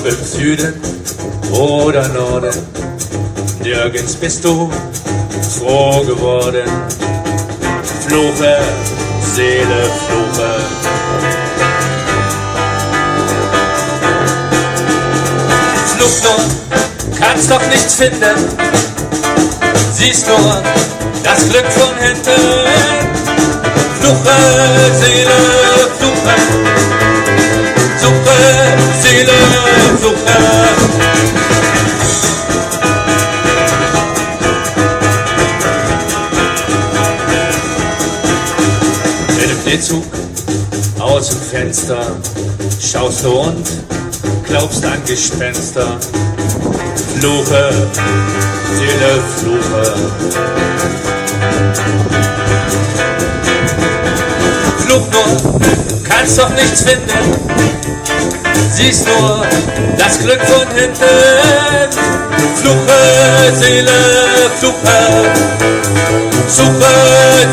Ob im Süden oder Norden, nirgends bist du froh geworden. Fluche, Seele, fluche. Fluch nur, kannst doch nichts finden, siehst nur das Glück von hinten. Fluche, Seele, fluche. Suche, Seele, suche. In dem D-Zug aus dem Fenster schaust du und glaubst an Gespenster. Fluche, Seele, fluche. Fluch nur, kannst doch nichts finden, siehst nur das Glück von hinten. Fluche, Seele, fluche. Suche,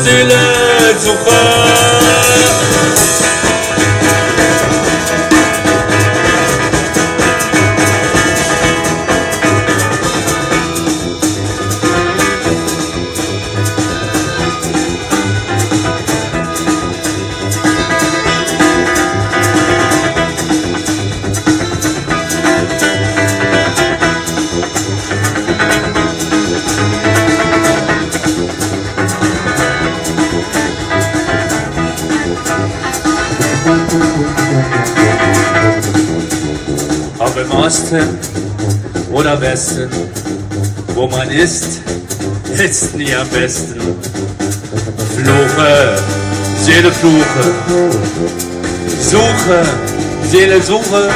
Seele, suche. Ob im Osten oder Westen, wo man ist nie am besten. Fluche, Seele, fluche. Suche, Seele, suche.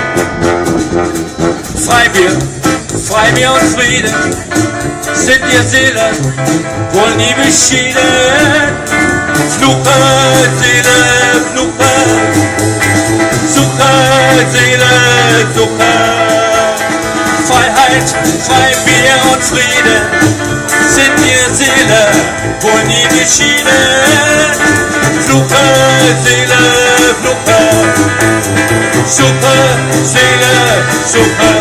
Freibier und Frieden sind ihr Seelen wohl nie beschieden. Fluche, Seele, fluche. Suche, Seele, suche. Freiheit, Freibier und Frieden sind ihr Seele wohl nie beschieden. Fluche, Seele, fluche. Suche, Seele, suche.